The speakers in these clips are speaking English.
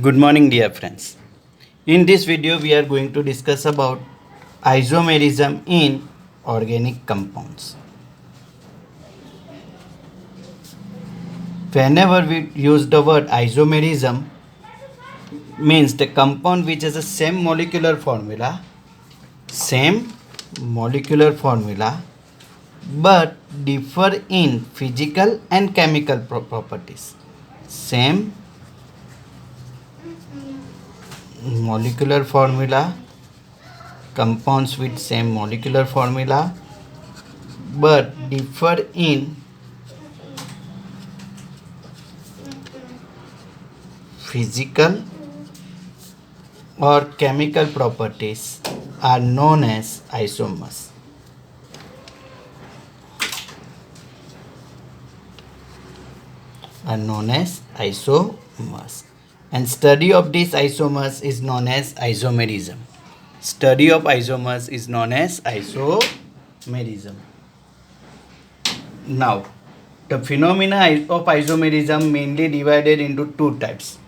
Good morning, dear friends. In this video we are going to discuss about isomerism in organic compounds. Whenever we use the word isomerism, means the compound which has the same molecular formula but differ in physical and chemical properties. Same molecular formula, compounds with same molecular formula but differ in physical or chemical properties are known as isomers. And study of these isomers is known as isomerism. Study of isomers is known as isomerism. Now, the phenomena of isomerism mainly divided into two types.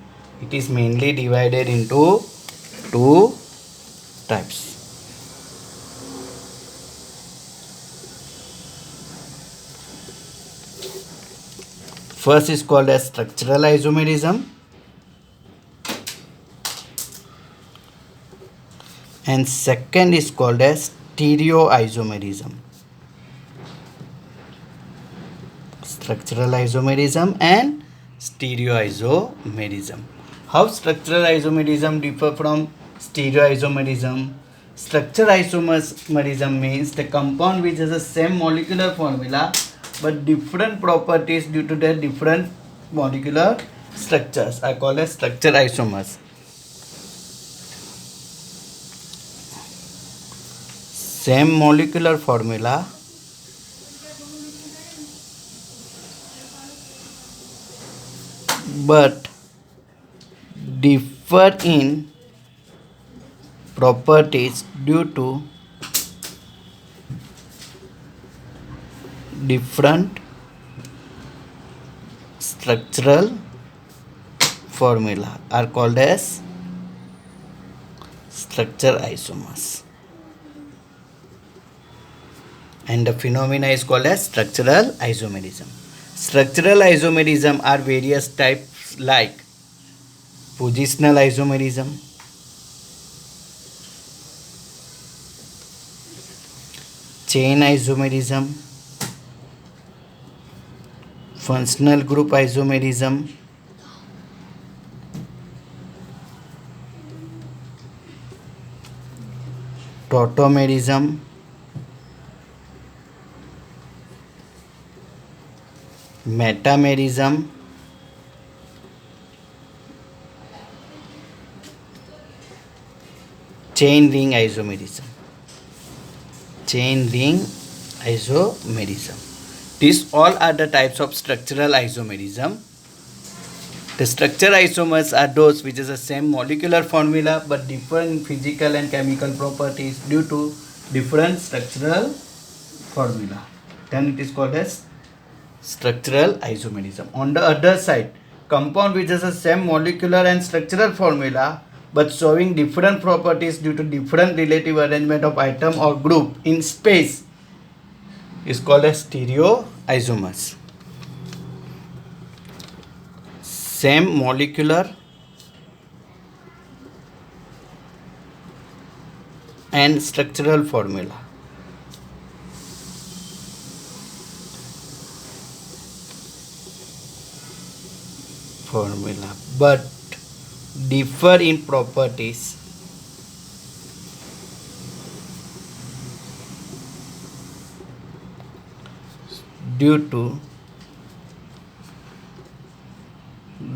It is mainly divided into two types. First is called as structural isomerism and second is called as stereoisomerism. Structural isomerism and stereoisomerism. How structural isomerism differ from stereoisomerism? Structural isomerism means the compound which has the same molecular formula but different properties due to their different molecular structures are called as structural isomers. Same molecular formula but differ in properties due to different structural formula are called as structural isomers, and the phenomena is called as structural isomerism. Structural isomerism are various types like positional isomerism, chain isomerism, functional group isomerism, tautomerism, metamerism, chain ring isomerism. These all are the types of structural isomerism. The structural isomers are those which is the same molecular formula but different physical and chemical properties due to different structural formula. Then it is called as structural isomerism. On the other side, compound which has the same molecular and structural formula but showing different properties due to different relative arrangement of atom or group in space is called as stereoisomers. Same molecular and structural formula but differ in properties due to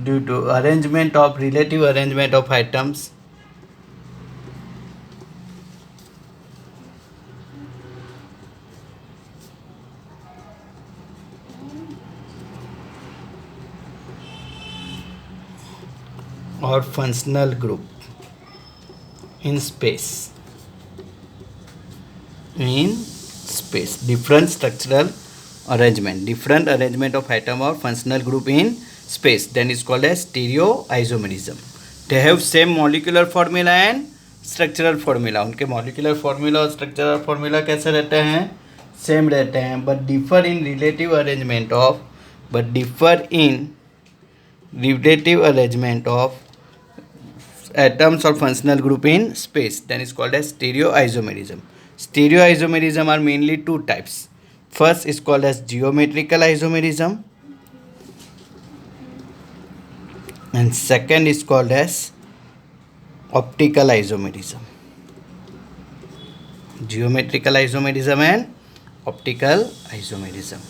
relative arrangement of atoms or functional group in space. Different structural different arrangement of atom or functional group in space, then is called as stereoisomerism. They have same molecular formula and structural formula. उनके molecular formula और structural formula कैसे रहते हैं? Same रहते हैं, but differ in relative arrangement of atoms or functional group in space, then is called as stereoisomerism. Stereoisomerism are mainly two types. First is called as geometrical isomerism, and second is called as optical isomerism. Geometrical isomerism and optical isomerism.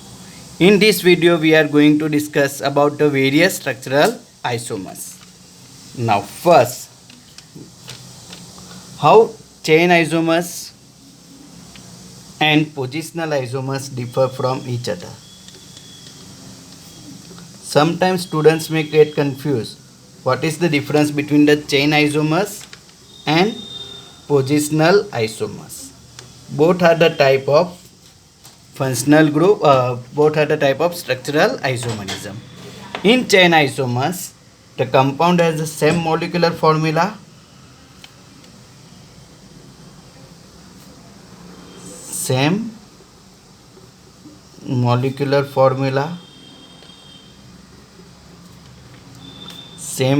In this video we are going to discuss about the various structural isomers. Now first, how chain isomers and positional isomers differ from each other. Sometimes students may get confused. What is the difference between the chain isomers and positional isomers? Both are the type of functional group, both are the type of structural isomerism. In chain isomers, the compound has the same molecular formula, same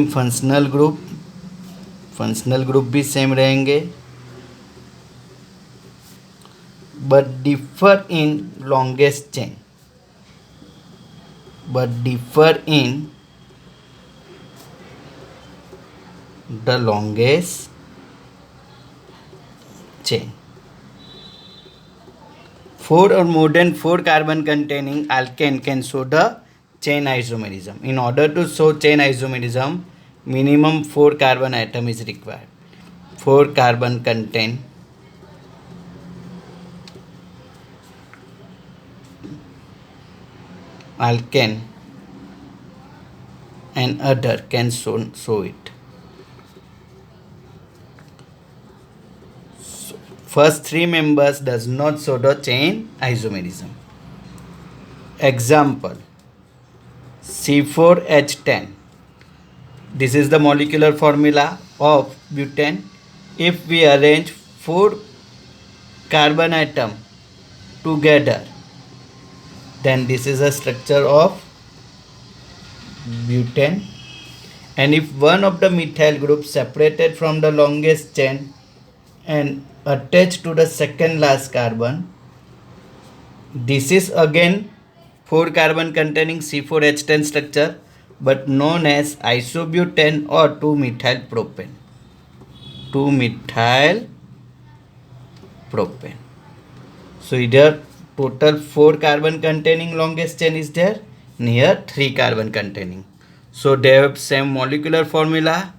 functional group भी same रहेंगे, but differ in longest chain, the longest chain. 4 or more than 4 carbon containing alkane can show the chain isomerism. In order to show chain isomerism, minimum 4 carbon atom is required. 4 carbon contain alkane and other can show it. First 3 members does not show the chain isomerism. Example, C4H10. This is the molecular formula of butane. If we arrange 4 carbon atom together, then this is a structure of butane. And if one of the methyl groups separated from the longest chain and attached to the second last carbon, this is again 4 carbon containing C4H10 structure, but known as isobutane or 2-methyl propane. 2-methyl propane. So here total 4 carbon containing longest chain is there, and here 3 carbon containing. So they have same molecular formula,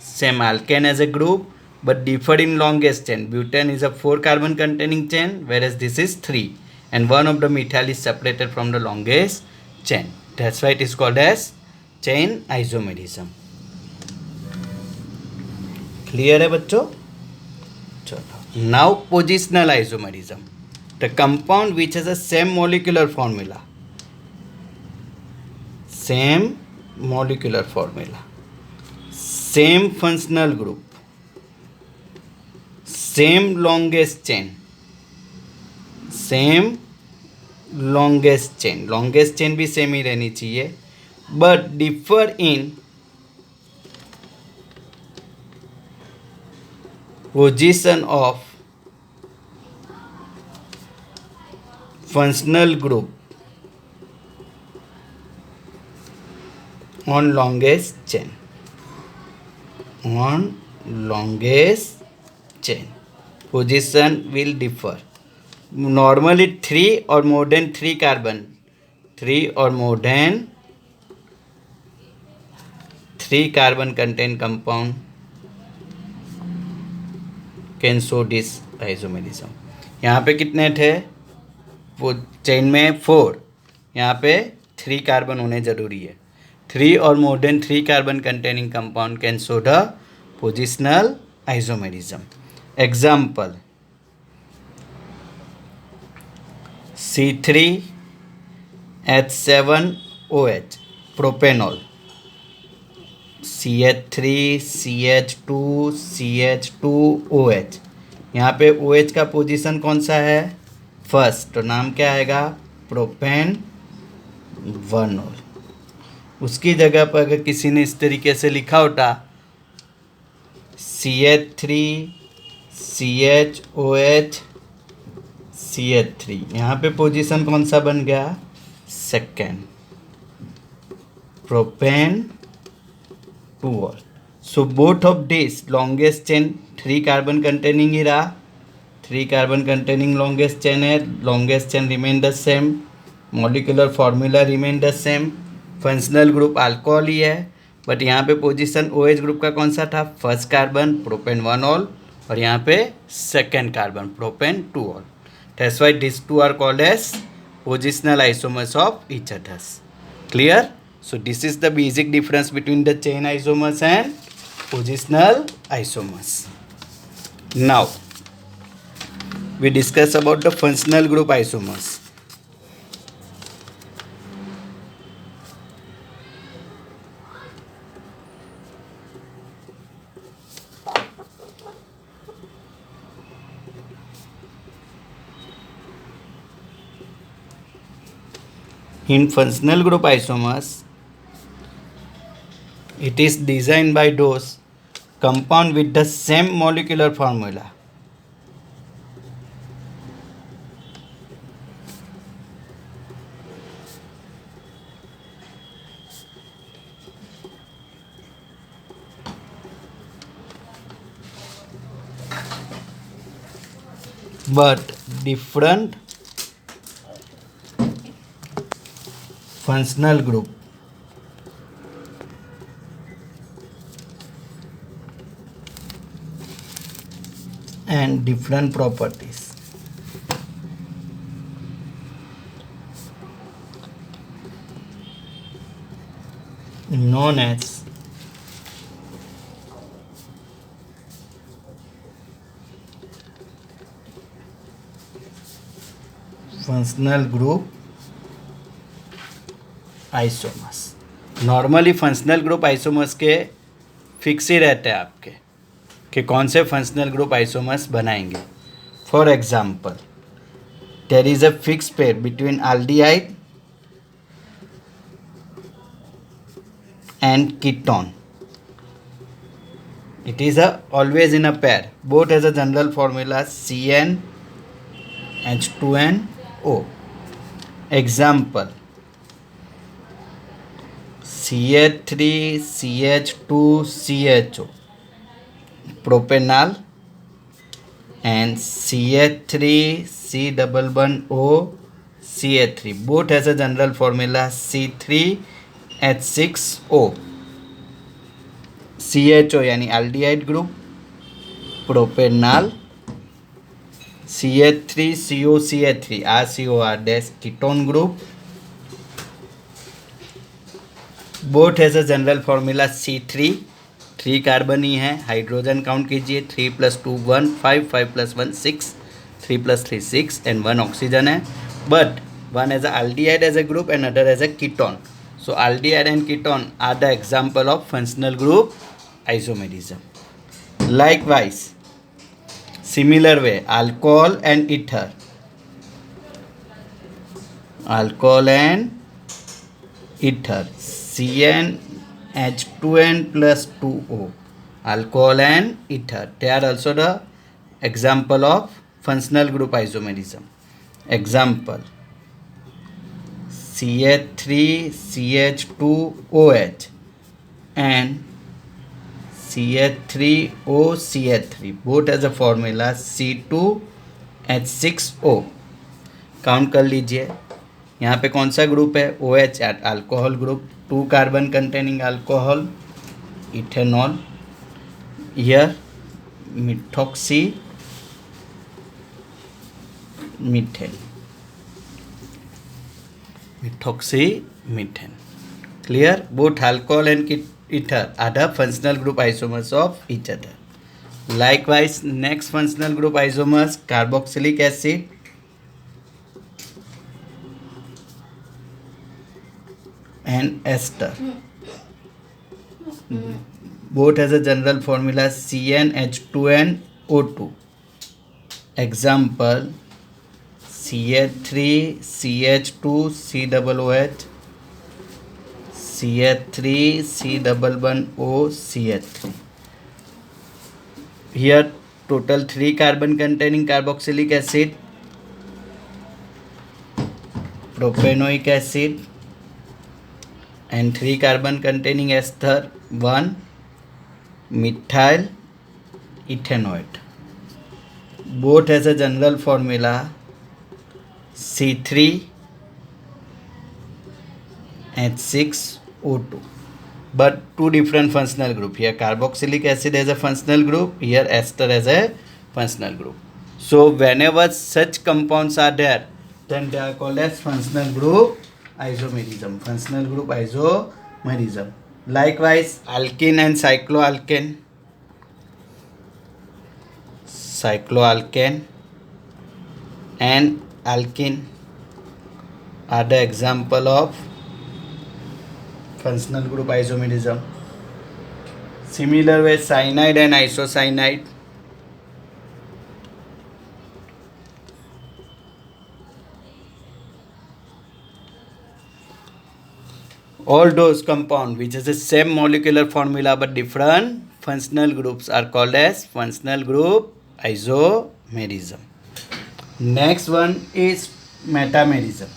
same alkane as a group, but differ in longest chain. Butane is a 4 carbon containing chain, whereas this is 3, and one of the methyl is separated from the longest chain. That's why it is called as chain isomerism. Clear है बच्चों? चलो. Now positional isomerism. The compound which has the same molecular formula, same functional group, same longest chain, longest chain भी same ही रहनी चाहिए, but differ in position of functional group on longest chain. Position will differ. Normally 3 or more than 3 carbon contain compound can show this isomerism. यहाँ पे कितने थे? वो chain में 4, यहाँ पे 3 कार्बन होने जरूरी है. 3 or more than 3 carbon containing compound can show the positional isomerism. Example, C3H7OH propanol, CH3 CH2 CH2OH। यहाँ पे OH का पोजीशन कौन सा है? फर्स्ट, तो नाम क्या आएगा? Propane 1 all. उसकी जगह पर अगर किसी ने इस तरीके से लिखा होता CH3 CHOH CH3, यहाँ पे पोजीशन कौन सा बन गया? Second, propane 2 ol. So both of this longest chain 3 carbon containing ही रहा, 3 कार्बन कंटेनिंग लॉन्गेस्ट चेन है, longest chain remain the same, molecular formula remain the same, functional group alcohol ही है, बट यहाँ पे पोजीशन OH ग्रुप का कौन सा था? फर्स्ट कार्बन प्रोपेन 1 ऑल, और यहाँ पे second carbon propane 2 ol. That's why this two are called as positional isomers of each others. Clear? So this is the basic difference between the chain isomers and positional isomers. Now we discuss about the functional group isomers. In functional group isomers, it is designed by those compound with the same molecular formula. But different functional group. And different properties. Known as functional group isomers. Normally functional group isomers के fix ही रहते हैं आपके कि कौन से functional group isomers बनाएंगे। For example, there is a fix pair between aldehyde and ketone. It is always in a pair, both has a general formula CnH2nO। Example, CH3 CH2 CHO propanol and CH3 C11O CH3, both has a general formula C3H6O। CHO यानी aldehyde group, propanol, CH3COCH3 RCOR dash ketone group, both has a general formula C3, 3 carbon ही है, hydrogen count कीजिए, 3 + 2 1 5 5 + 1 6, 3 + 3 6 and 1 oxygen है, but one as a aldehyde as a group and other as a ketone. So aldehyde and ketone are the example of functional group isomerism. Likewise, similar way, alcohol and ether, alcohol and ether, CnH2n plus 2O, alcohol and ether, they are also the example of functional group isomerism. Example, CH3 CH2OH and CH3O CH3, both has a formula C2H6O। Count कर लीजिए, यहाँ पे कौन सा group है? OH, alcohol group, 2 carbon containing alcohol, ethanol, here methoxy methane, methoxy methane. Clear? Both alcohol and ether are the functional group isomers of each other. Likewise, next functional group isomers, carboxylic acid and ester. Both has a general formula CnH2nO2. Example CH3 CH2 COOH CH3 C11O CH3. Here total 3 carbon containing carboxylic acid, propanoic acid, and 3 carbon containing ester, 1 methyl ethanoate. Both has a general formula C3H6O2, but two different functional group. Here carboxylic acid as a functional group, here ester as a functional group. So whenever such compounds are there, then they are called as functional group isomerism. Functional group isomerism. Likewise, alkene and cycloalkane. Cycloalkane and alkene are the example of functional group isomerism. Similar way, cyanide and isocyanide. All those compounds which has the same molecular formula but different functional groups are called as functional group isomerism. Next one is metamerism.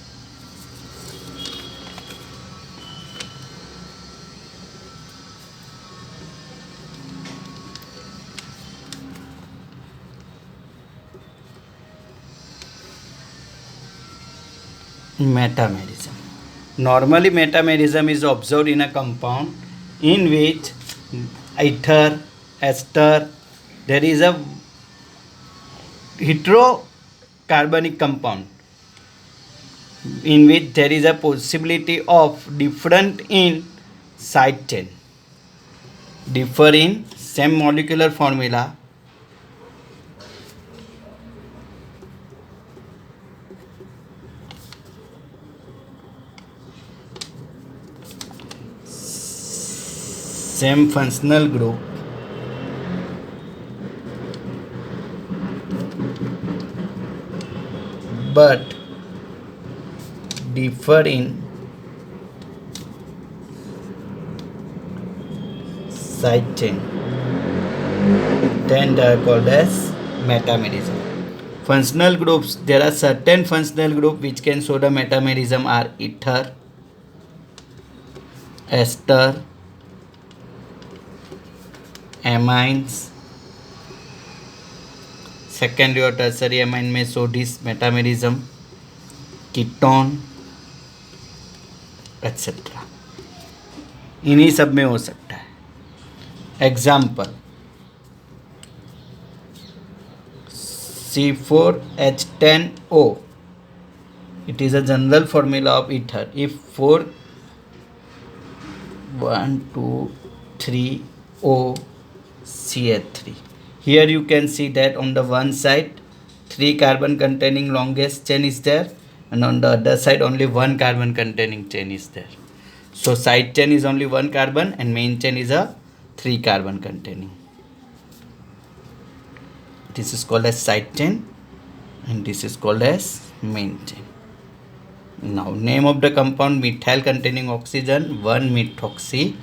Metamerism. Normally metamerism is observed in a compound in which ether, ester, there is a heterocarbonic compound in which there is a possibility of different in side chain, differ in same molecular formula, same functional group, but differ in side chain, then they are called as metamerism. Functional groups, there are certain functional groups which can show the metamerism are ether, ester, amines, secondary और tertiary amine में show this metamerism, ketone etc. इन्हीं सब में हो सकता है. Example C4H10O. It is a general formula of ether. If 4 1 2 3 O CH3. Here you can see that on the one side 3 carbon containing longest chain is there, and on the other side only 1 carbon containing chain is there. So side chain is only 1 carbon and main chain is a 3 carbon containing. This is called as side chain and this is called as main chain. Now name of the compound, methyl containing oxygen, 1-methoxy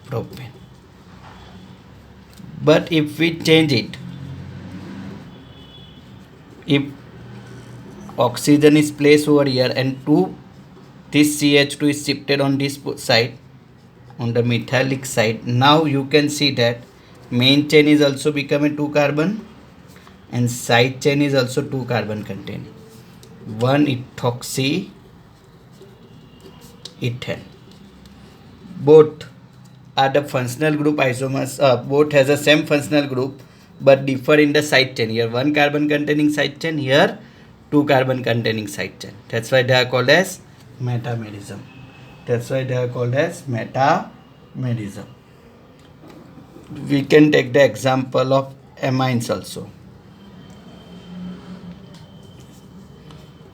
propane. But if we change it, if oxygen is placed over here and this CH2 is shifted on this side, on the metallic side, now you can see that main chain is also become a 2 carbon and side chain is also 2 carbon containing, 1-ethoxy ethane. Both are the functional group isomers, both has the same functional group but differ in the side chain. Here 1 carbon containing side chain, here 2 carbon containing side chain. That's why they are called as metamerism. We can take the example of amines also.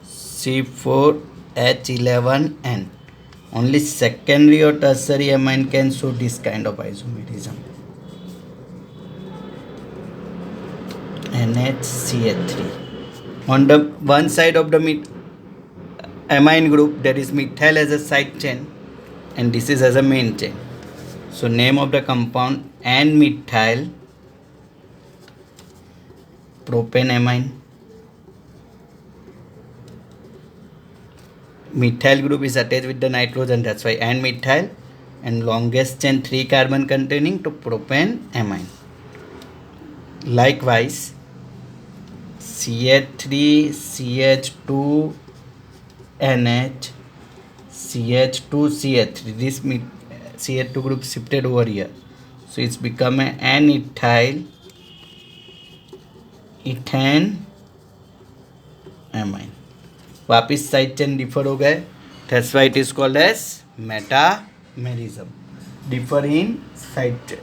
C4H11N. Only secondary or tertiary amine can show this kind of isomerism. NHCH3. On the one side of the amine group, there is methyl as a side chain and this is as a main chain. So name of the compound N-methyl propanamine. Methyl group is attached with the nitrogen, that's why N-methyl, and longest chain 3 carbon containing to propanamine. Likewise, CH3, CH2, NH, CH2, CH3. This CH2 group shifted over here. So it's become an N-ethyl ethane amine. वापिस side chain differ हो गए. That's why it is called as metamerism. Differ in side chain.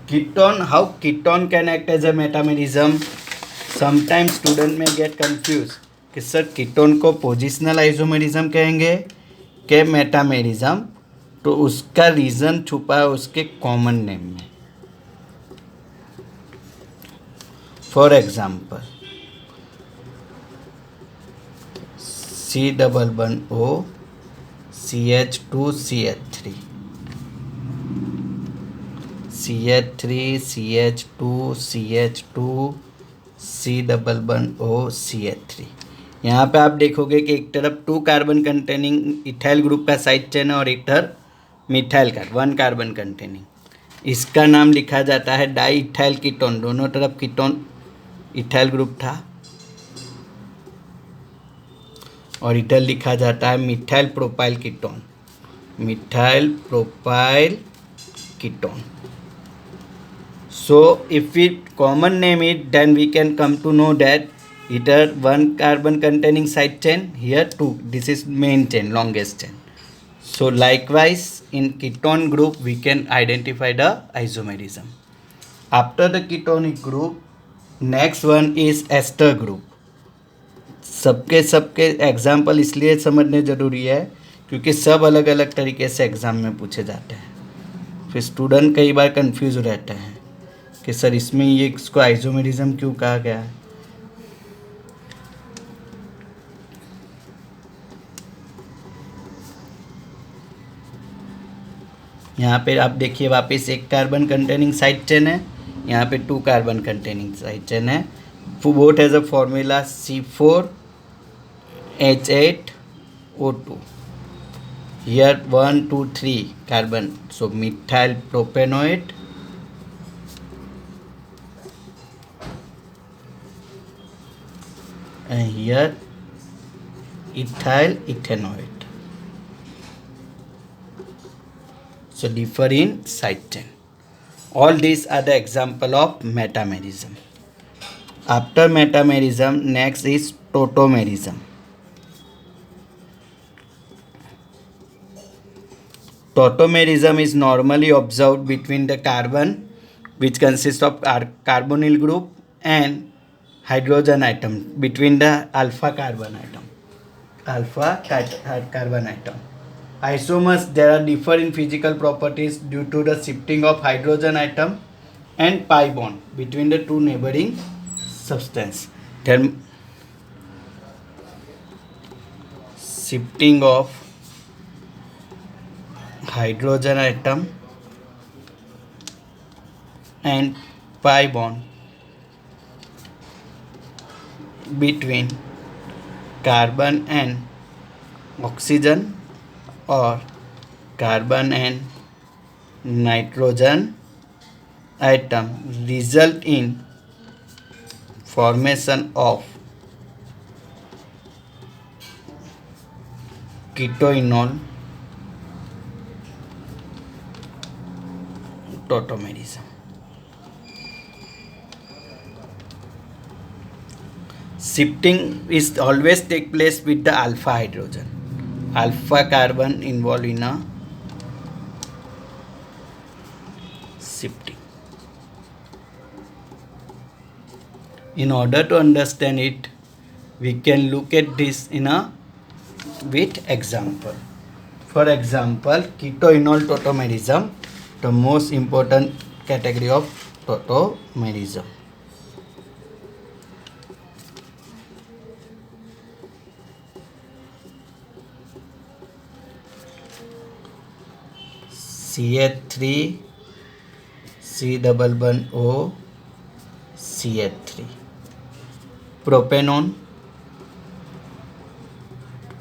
Ketone, how ketone can act as a metamerism? Sometimes student may get confused कि sir ketone को positional isomerism कहेंगे के metamerism. तो उसका reason छुपा है उसके कॉमन नेम में. For example C++O CH2CH3 CH3 CH2 CH2 C++O CH3. यहाँ पे आप देखोगे कि एक तरफ 2 कार्बन कंटेनिंग इथाइल ग्रुप का साइड चेन है और एक तरफ मिथाइल का 1 कार्बन कंटेनिंग. इसका नाम लिखा जाता है डाई इथाइल कीटोन. दोनों तरफ कीटोन इथाइल ग्रुप था और इधर लिखा जाता है methyl propyl ketone. Methyl propyl ketone. So if we common name it, then we can come to know that either 1 carbon containing side chain, here 2. This is main chain, longest chain. So likewise in ketone group we can identify the isomerism. After the ketonic group, next one is ester group. सबके example इसलिए समझने ज़रूरी है क्योंकि सब अलग अलग तरीके से एग्ज़ाम में पूछे जाते हैं. फिर स्टूडेंट कई बार कंफ्यूज रहते हैं कि सर इसमें ये इसको आइसोमेरिज्म क्यों कहा गया है. यहाँ पे आप देखिए वापस 1 कार्बन कंटेनिंग साइड चेन है, यहाँ पे 2 कार्बन कंटेनिंग साइड चेन है. Both has a formula C4H8O2. Here 1, 2, 3 carbon, so methyl propanoate and here ethyl ethanoate. So differ in side chain. All these are the example of metamerism. After metamerism, next is tautomerism. Tautomerism is normally observed between the carbon, which consists of carbonyl group, and hydrogen atom, between the alpha carbon atom. Isomers, there are differ in physical properties due to the shifting of hydrogen atom and pi bond between the 2 neighboring substance. Then shifting of hydrogen atom and pi bond between carbon and oxygen or carbon and nitrogen atom result in formation of ketoenol tautomerism. Shifting is always take place with the alpha hydrogen, alpha carbon involved in a shifting. In order to understand it, we can look at this in a with example. For example, ketoenol tautomerism, the most important category of tautomerism. CH3 C double bond O CH3. Propanone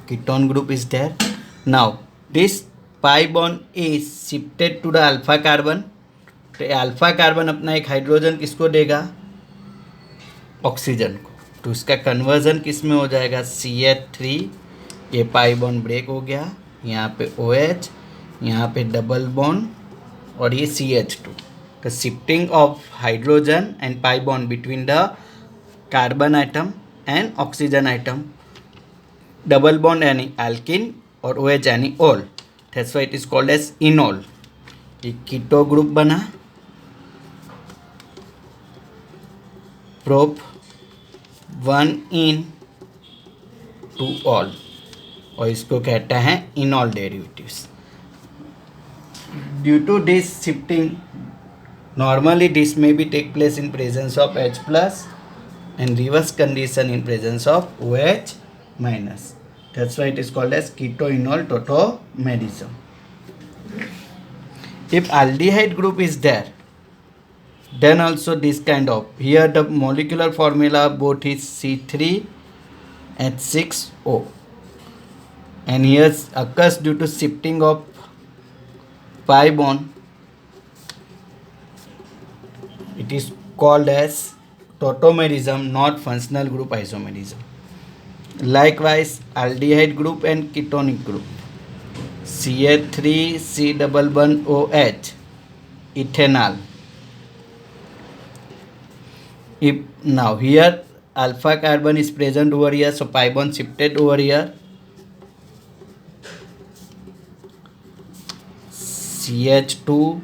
ketone group is there. Now this pi bond is shifted to the alpha carbon. तो alpha carbon अपना एक hydrogen किसको देगा, oxygen को. तो इसका conversion किस में हो जाएगा, CH3. ये पाई बॉन्ड ब्रेक हो गया, यहाँ पे OH, यहाँ पे डबल बॉन्ड और ये CH2. तो shifting of hydrogen and pi bond between the carbon atom and oxygen atom. Double bond यानी एल्किन और OH यानी ol. That's why it is called as enol. ये कीटो ग्रुप बना, प्रोप 1 इन 2 ऑल, और इसको कहता है enol derivatives. Due to this shifting normally this may be take place in presence of H plus and reverse condition in presence of OH minus. That's why it is called as ketoenol tautomerism. If aldehyde group is there, then also this kind of, here the molecular formula both is C3H6O, and here occurs due to shifting of pi bond. It is called as tautomerism, not functional group isomerism. Likewise, aldehyde group and ketonic group, CH3 C double bond OH, ethanol. If now here alpha carbon is present over here, so pi bond shifted over here, CH2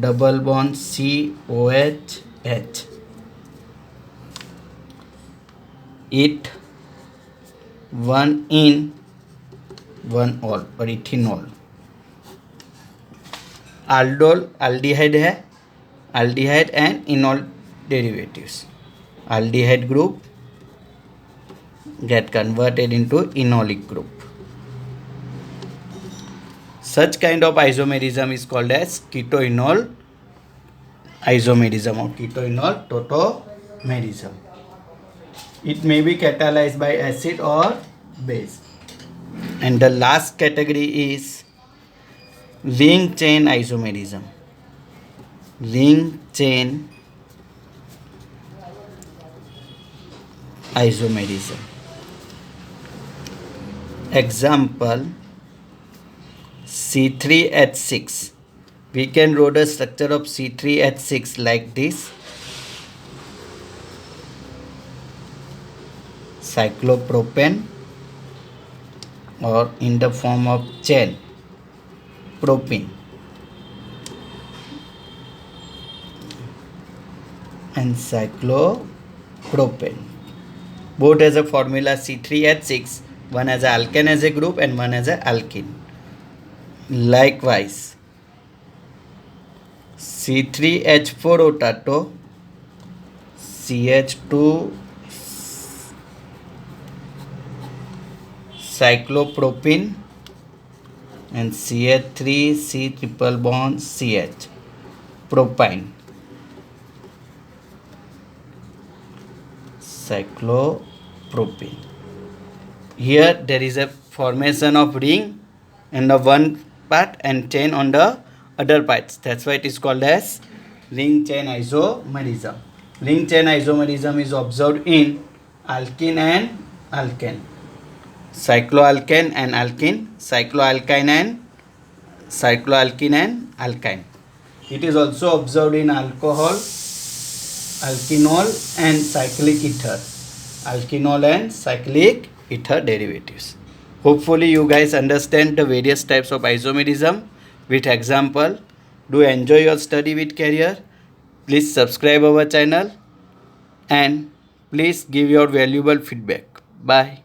double bond COH H. It 1 in 1 all और ethanol. aldol aldehyde है, aldehyde and enol derivatives. Aldehyde group get converted into enolic group. Such kind of isomerism is called as ketoenol isomerism or ketoenol tautomerism. It may be catalyzed by acid or base. And the last category is ring chain isomerism. Ring chain isomerism. Example, C3H6. We can draw the structure of C3H6 like this. Cyclopropane, or in the form of chain, propene, and cyclopropane. Both has a formula C3H6. One has a alkane as a group and one has a alkene. Likewise, C3H4O tato, CH2 cyclopropene, and CH3 C triple bond CH propine, cyclopropene. Here there is a formation of ring in the one part and chain on the other parts. That's why it is called as ring chain isomerism. Ring chain isomerism is observed in alkene and alkane, cycloalkane and alkene, cycloalkyne and cycloalkene and alkyne. It is also observed in alcohol, alkenol and cyclic ether, alkenol and cyclic ether derivatives. Hopefully you guys understand the various types of isomerism with example. Do enjoy your study with career. Please subscribe our channel and please give your valuable feedback. Bye.